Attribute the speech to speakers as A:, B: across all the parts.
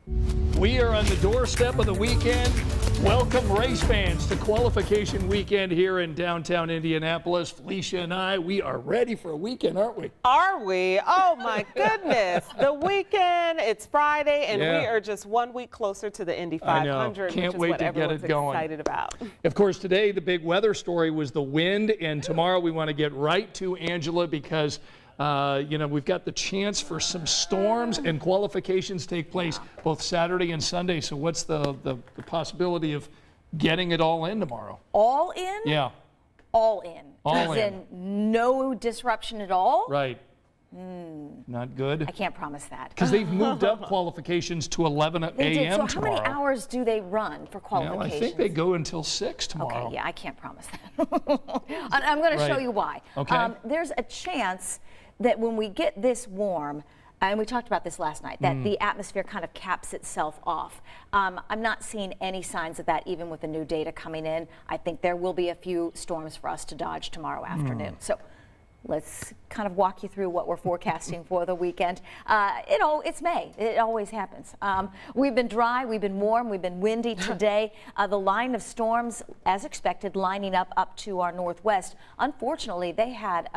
A: We are on the doorstep of the weekend. Welcome race fans to qualification weekend here in downtown Indianapolis. Felicia and I, we are ready for a weekend, aren't we?
B: Are we? Oh my goodness. The weekend, it's Friday, and we are just 1 week closer to the Indy 500,
A: Can't
B: which is
A: wait
B: what
A: to get
B: everyone's
A: it going.
B: excited about.
A: Of course, today the big weather story was the wind, and tomorrow we want to get right to Angela because we've got the chance for some storms, and qualifications take place both Saturday and Sunday. So what's the possibility of getting it all in tomorrow?
C: All in?
A: Yeah.
C: All in.
A: All
C: As in no disruption at all?
A: Right. Not good.
C: I can't promise that.
A: Because they've moved up qualifications to 11 a.m.
C: So
A: tomorrow.
C: how many hours do they run for qualifications?
A: I think they go until 6 tomorrow.
C: Okay, yeah, I can't promise that. I'm going to show you why.
A: Okay.
C: There's a chance that when we get this warm, and we talked about this last night, that the atmosphere kind of caps itself off. I'm not seeing any signs of that even with the new data coming in. I think there will be a few storms for us to dodge tomorrow afternoon. So let's kind of walk you through what we're forecasting for the weekend. It's May. It always happens. We've been dry, we've been warm, we've been windy today. The line of storms, as expected, lining up to our northwest. Unfortunately, they had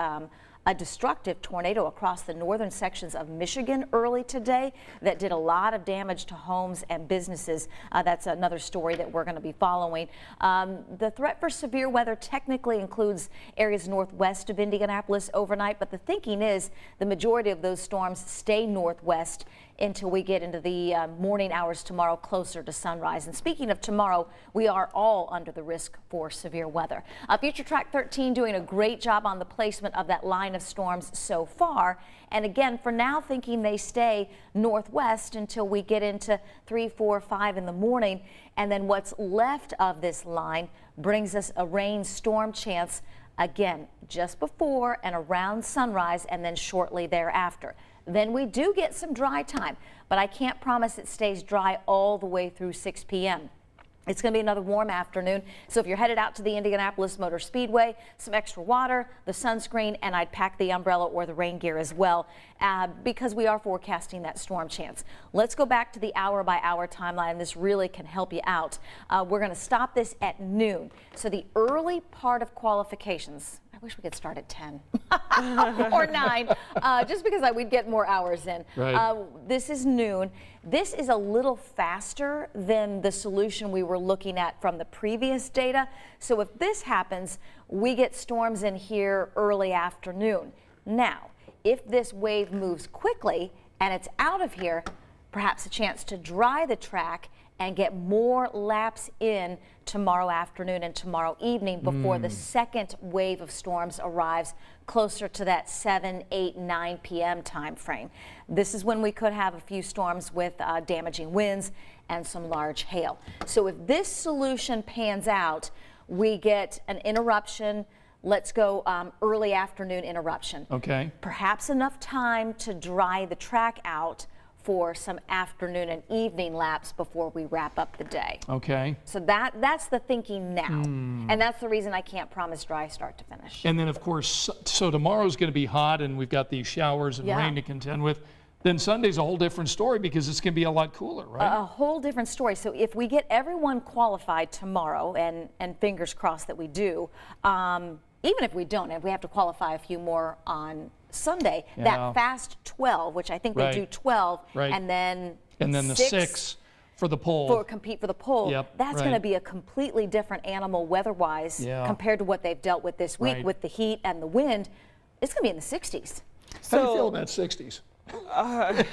C: a destructive tornado across the northern sections of Michigan early today that did a lot of damage to homes and businesses. That's another story that we're going to be following. The threat for severe weather technically includes areas northwest of Indianapolis overnight, but the thinking is the majority of those storms stay northwest until we get into the morning hours tomorrow, closer to sunrise. And speaking of tomorrow, we are all under the risk for severe weather. Future Track 13 doing a great job on the placement of that line of storms so far. And again, for now, thinking they stay northwest until we get into 3, 4, 5 in the morning. And then what's left of this line brings us a rain storm chance again just before and around sunrise, and then shortly thereafter. Then we do get some dry time, but I can't promise it stays dry all the way through 6 p.m. It's going to be another warm afternoon, so if you're headed out to the Indianapolis Motor Speedway, some extra water, the sunscreen, and I'd pack the umbrella or the rain gear as well, because we are forecasting that storm chance. Let's go back to the hour-by-hour timeline. This really can help you out. We're going to stop this at noon, so the early part of qualifications, I wish we could start at 10 or 9, just because we'd get more hours in.
A: Right.
C: This is noon. This is a little faster than the solution we were looking at from the previous data. So if this happens, we get storms in here early afternoon. Now, if this wave moves quickly and it's out of here, perhaps a chance to dry the track and get more laps in tomorrow afternoon and tomorrow evening before the second wave of storms arrives closer to that 7, 8, 9 p.m. time frame. This is when we could have a few storms with damaging winds and some large hail. So if this solution pans out, we get an interruption. Let's go early afternoon interruption.
A: Okay.
C: Perhaps enough time to dry the track out for some afternoon and evening laps before we wrap up the day.
A: Okay.
C: So that's the thinking now. And that's the reason I can't promise dry start to finish.
A: And then, of course, so tomorrow's going to be hot, and we've got these showers and rain to contend with. Then Sunday's a whole different story because it's going to be a lot cooler, right?
C: A whole different story. So if we get everyone qualified tomorrow, and fingers crossed that we do, even if we don't, if we have to qualify a few more on Sunday, that fast 12, which I think they do 12, and then
A: the 6 for the pole.
C: Compete for the pole.
A: Yep,
C: that's going to be a completely different animal weather-wise compared to what they've dealt with this week with the heat and the wind. It's going to be in the 60s.
A: How do you feel about 60s?
C: I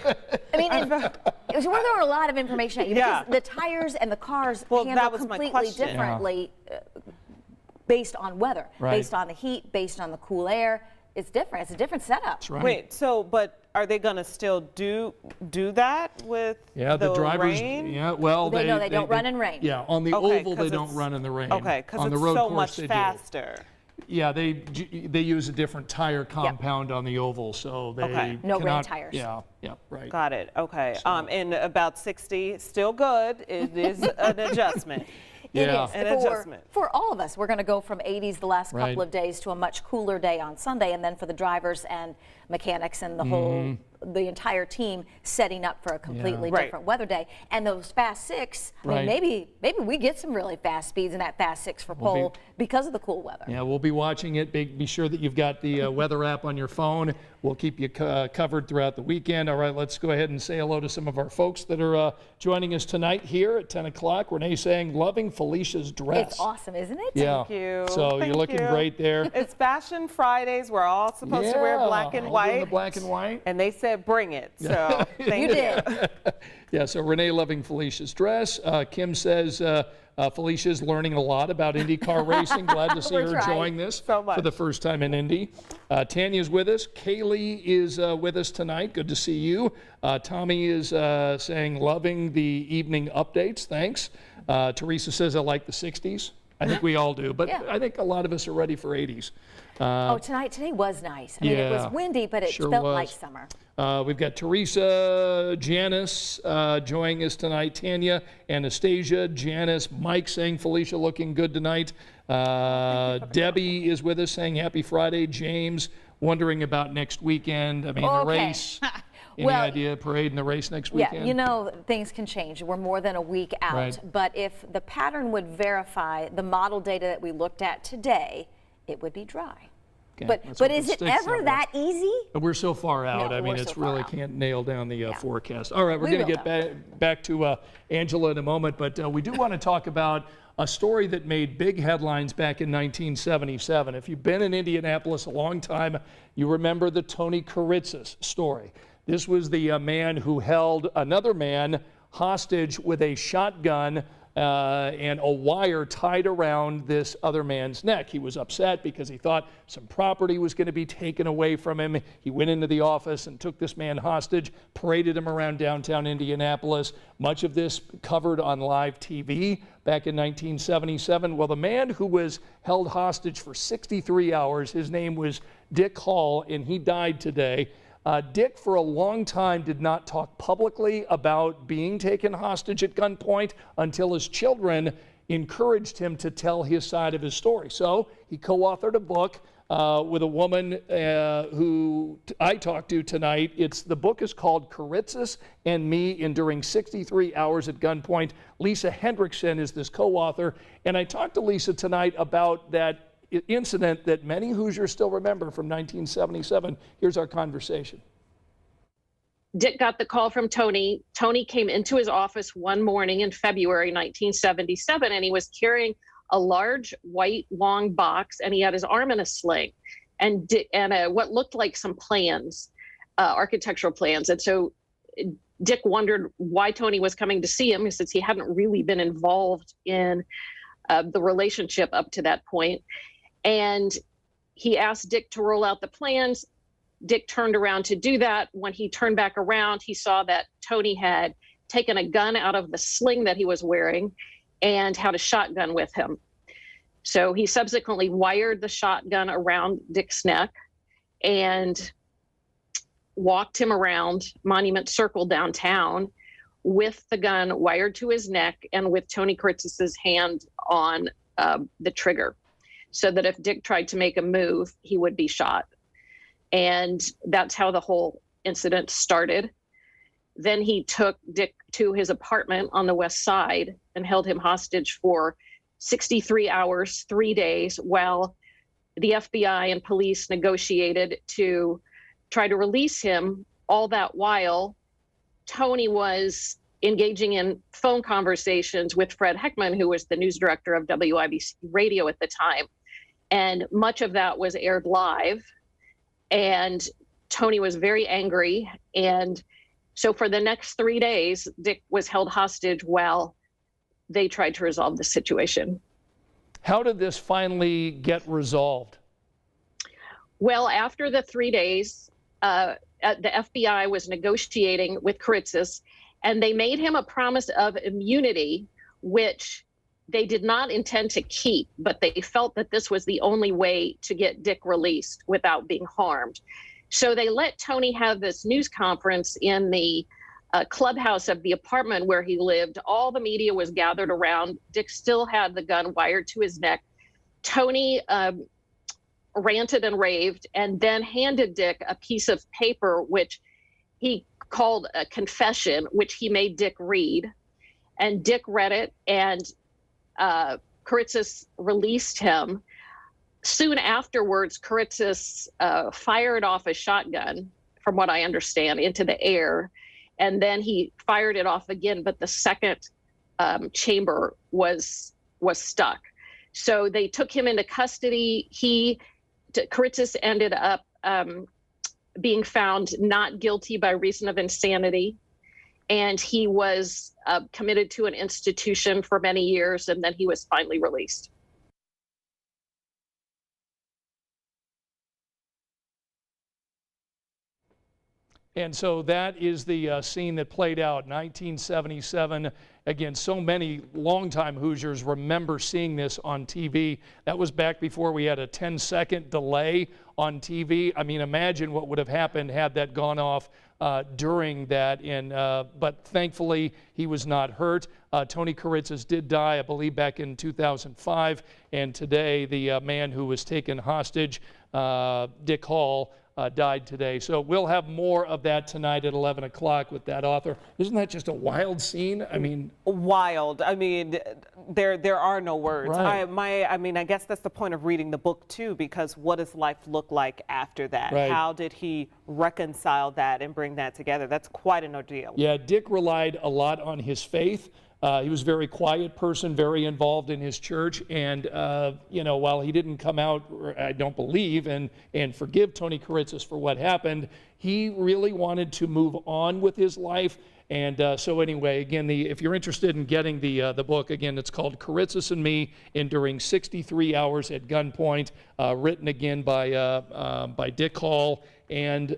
C: mean, there were a lot of information. Because the tires and the cars handle completely differently based on weather, based on the heat, based on the cool air. It's different. It's a different setup.
A: That's right.
B: Wait, but are they going to still do that with
A: the drivers?
B: Rain?
A: Yeah, well,
C: they don't run in rain.
A: Yeah, on the oval they don't run in the rain.
B: Okay, because
A: on
B: it's
A: the road
B: so
A: course,
B: much faster.
A: Yeah, they use a different tire compound on the oval, so they
C: no rain
A: cannot,
C: tires.
A: Yeah, right.
B: Got it. Okay. And about 60, still good. It is an adjustment.
C: It is.
B: An adjustment.
C: For all of us, we're going to go from 80s the last couple of days to a much cooler day on Sunday, and then for the drivers and mechanics and the whole the entire team setting up for a completely
B: Right.
C: different weather day. And those fast six, I mean, maybe we get some really fast speeds in that fast six for pole because of the cool weather.
A: Yeah, we'll be watching it. Be sure that you've got the weather app on your phone. We'll keep you covered throughout the weekend. All right, let's go ahead and say hello to some of our folks that are joining us tonight here at 10 o'clock. Renee saying, loving Felicia's dress.
C: It's awesome, isn't it?
A: Yeah.
B: Thank you.
A: So you're looking great there.
B: It's Fashion Fridays. We're all supposed to wear black and
A: All doing
B: white.
A: the black and white.
B: And they said bring it. So thank
C: You did.
A: Yeah, so Renee loving Felicia's dress. Kim says Felicia's learning a lot about IndyCar racing. Glad to see
C: We're
A: her
C: trying.
A: enjoying this
B: So much.
A: for the first time in Indy. Tanya's with us. Kaylee is with us tonight. Good to see you. Tommy is saying loving the evening updates. Thanks. Teresa says I like the 60s. I think we all do, but
C: Yeah.
A: I think a lot of us are ready for 80s.
C: Today was nice. I mean, it was
A: yeah,
C: windy, but it
A: sure
C: felt
A: was.
C: like summer.
A: We've got Teresa, Janice joining us tonight, Tanya, Anastasia, Janice, Mike saying Felicia looking good tonight. Debbie is with us saying happy Friday. James wondering about next weekend. I mean, the
C: Okay.
A: race. Any
C: Well,
A: idea, parade in the race next
C: Yeah,
A: weekend?
C: you know, things can change. We're more than a week out.
A: Right.
C: But if the pattern would verify the model data that we looked at today, it would be dry.
A: Okay,
C: But
A: let's hope
C: is it
A: sticks
C: ever
A: that way.
C: that easy?
A: We're so far out.
C: No,
A: I mean,
C: we're
A: it's
C: so far
A: really
C: out.
A: can't nail down the forecast. All right, we're
C: We
A: going to
C: will,
A: get back to Angela in a moment, but we do want to talk about a story that made big headlines back in 1977. If you've been in Indianapolis a long time, you remember the Tony Kuritzis story. This was the man who held another man hostage with a shotgun and a wire tied around this other man's neck. He was upset because he thought some property was going to be taken away from him. He went into the office and took this man hostage, paraded him around downtown Indianapolis. Much of this covered on live TV back in 1977. Well, the man who was held hostage for 63 hours, his name was Dick Hall, and he died today. Dick, for a long time, did not talk publicly about being taken hostage at gunpoint until his children encouraged him to tell his side of his story. So he co-authored a book with a woman who I talked to tonight. The book is called Kuritzis and Me Enduring 63 Hours at Gunpoint. Lisa Hendrickson is this co-author, and I talked to Lisa tonight about that incident that many Hoosiers still remember from 1977. Here's our conversation.
D: Dick got the call from Tony. Tony came into his office one morning in February 1977, and he was carrying a large white long box, and he had his arm in a sling and what looked like some plans, architectural plans. And so Dick wondered why Tony was coming to see him, since he hadn't really been involved in the relationship up to that point. And he asked Dick to roll out the plans. Dick turned around to do that. When he turned back around, he saw that Tony had taken a gun out of the sling that he was wearing and had a shotgun with him. So he subsequently wired the shotgun around Dick's neck and walked him around Monument Circle downtown with the gun wired to his neck and with Tony Kuritzis' hand on the trigger, so that if Dick tried to make a move, he would be shot. And that's how the whole incident started. Then he took Dick to his apartment on the west side and held him hostage for 63 hours, 3 days, while the FBI and police negotiated to try to release him. All that while, Tony was engaging in phone conversations with Fred Heckman, who was the news director of WIBC radio at the time. And much of that was aired live. And Tony was very angry. And so for the next 3 days, Dick was held hostage while they tried to resolve the situation.
A: How did this finally get resolved?
D: Well, after the 3 days, the FBI was negotiating with Kuritzis, and they made him a promise of immunity, which they did not intend to keep, but they felt that this was the only way to get Dick released without being harmed. So they let Tony have this news conference in the clubhouse of the apartment where he lived. All the media was gathered around. Dick still had the gun wired to his neck. Tony ranted and raved and then handed Dick a piece of paper which he called a confession, which he made Dick read, and Dick read it, and Karitzis released him. Soon afterwards, Karitzis fired off a shotgun, from what I understand, into the air, and then he fired it off again, but the second chamber was stuck. So they took him into custody. Karitzis ended up being found not guilty by reason of insanity, and he was committed to an institution for many years, and then he was finally released.
A: And so that is the scene that played out 1977. Again, so many longtime Hoosiers remember seeing this on TV. That was back before we had a 10-second delay on TV. I mean, imagine what would have happened had that gone off during that. But thankfully, he was not hurt. Tony Karitzis did die, I believe, back in 2005. And today, the man who was taken hostage, Dick Hall, died today. So we'll have more of that tonight at 11 o'clock with that author. Isn't that just a wild scene? I mean,
B: wild. I mean, there are no words.
A: Right.
B: I mean, I guess that's the point of reading the book too, because what does life look like after that?
A: Right.
B: How did he reconcile that and bring that together? That's quite an ordeal.
A: Yeah, Dick relied a lot on his faith. He was a very quiet person, very involved in his church, and you know, while he didn't come out, I don't believe, and forgive Tony Karitzis for what happened, he really wanted to move on with his life. And so anyway, again, if you're interested in getting the book, again, it's called Karitzis and Me: Enduring 63 Hours at Gunpoint, written again by Dick Hall and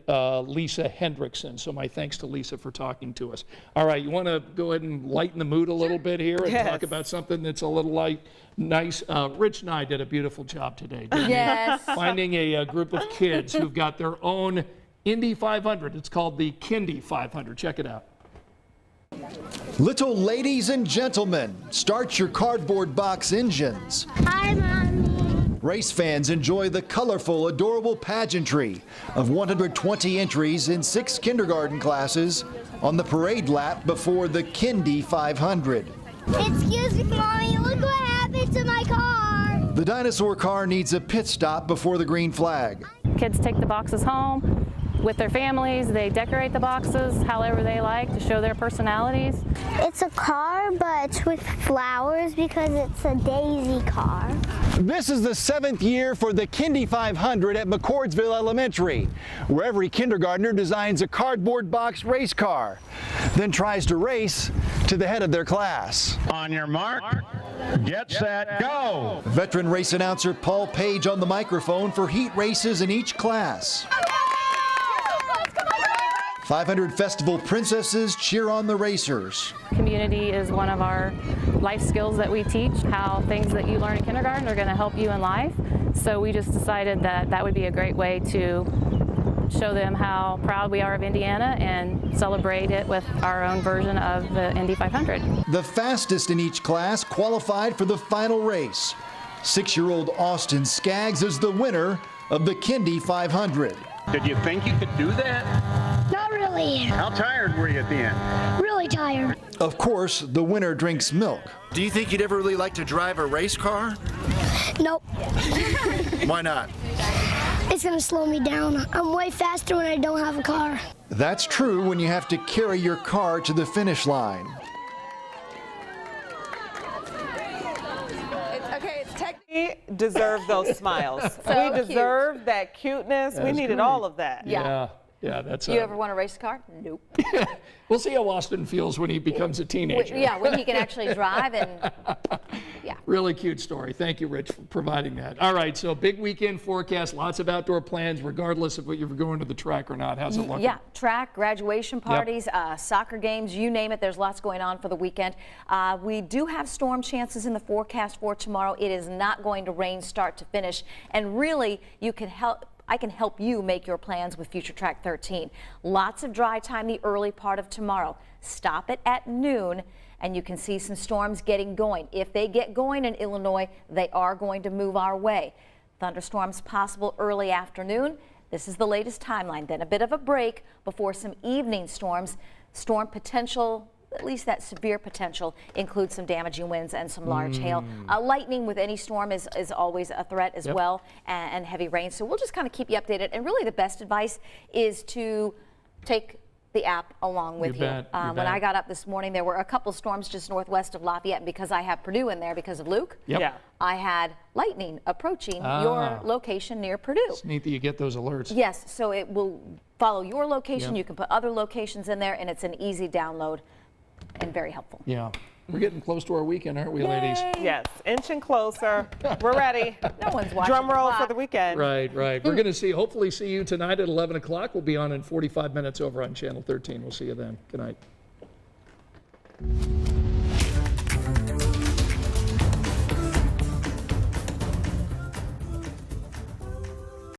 A: Lisa Hendrickson. So my thanks to Lisa for talking to us. All right, you want to go ahead and lighten the mood a little bit here and talk about something that's a little nice. Rich and I did a beautiful job today, didn't
C: Yes.
A: we? Finding a group of kids who've got their own Indy 500. It's called the Kindy 500. Check it out.
E: Little ladies and gentlemen, start your cardboard box engines.
F: Hi, Mommy.
E: Race fans enjoy the colorful, adorable pageantry of 120 entries in 6 kindergarten classes on the parade lap before the Kindy 500.
F: Excuse me, Mommy. Look what happened to my car.
E: The dinosaur car needs a pit stop before the green flag.
G: Kids take the boxes home with their families. They decorate the boxes however they like to show their personalities.
F: It's a car, but it's with flowers because it's a daisy car.
E: This is the 7th year for the Kindy 500 at McCordsville Elementary, where every kindergartner designs a cardboard box race car, then tries to race to the head of their class.
H: On your mark, get set, go!
E: Veteran race announcer Paul Page on the microphone for heat races in each class. 500 festival princesses cheer on the racers.
G: Community is one of our life skills that we teach, how things that you learn in kindergarten are going to help you in life. So we just decided that that would be a great way to show them how proud we are of Indiana and celebrate it with our own version of the Indy 500.
E: The fastest in each class qualified for the final race. 6-year-old Austin Skaggs is the winner of the Kindy 500.
H: Did you think you could do that?
F: Not really.
H: How tired were you at the end?
F: Really tired.
E: Of course, the winner drinks milk.
I: Do you think you'd ever really like to drive a race car?
F: Nope.
I: Why not?
F: It's gonna slow me down. I'm way faster when I don't have a car.
E: That's true when you have to carry your car to the finish line.
B: We deserve those smiles.
C: So
B: we deserve that cuteness. We needed
A: great.
B: all of that.
C: Yeah.
A: Yeah, that's
C: You ever want to race a car? Nope.
A: We'll see how Austin feels when he becomes a teenager.
C: Yeah, when he can actually drive and yeah.
A: Really cute story. Thank you, Rich, for providing that. All right, so big weekend forecast, lots of outdoor plans, regardless of if you're going to the track or not. How's it looking?
C: Yeah, track, graduation parties, soccer games, you name it. There's lots going on for the weekend. We do have storm chances in the forecast for tomorrow. It is not going to rain start to finish, and really, I can help you make your plans with Future Track 13. Lots of dry time the early part of tomorrow. Stop it at noon and you can see some storms getting going. If they get going in Illinois, they are going to move our way. Thunderstorms possible early afternoon, This is the latest timeline. Then a bit of a break before some evening storms. Storm potential, at least that severe potential, includes some damaging winds and some large hail. Lightning with any storm is always a threat as well, and heavy rain. So we'll just kind of keep you updated. And really the best advice is to take the app along with you. When I got up this morning, there were a couple storms just northwest of Lafayette, and because I have Purdue in there because of Luke, I had lightning approaching your location near Purdue.
A: It's neat that you get those alerts.
C: Yes, so it will follow your location. You can put other locations in there, and it's an easy download and very helpful.
A: Yeah. We're getting close to our weekend, aren't we, ladies?
B: Yes, inching closer. We're ready.
C: No one's watching.
B: Drum roll for the weekend.
A: Right. We're going to hopefully see you tonight at 11 o'clock. We'll be on in 45 minutes over on Channel 13. We'll see you then. Good night.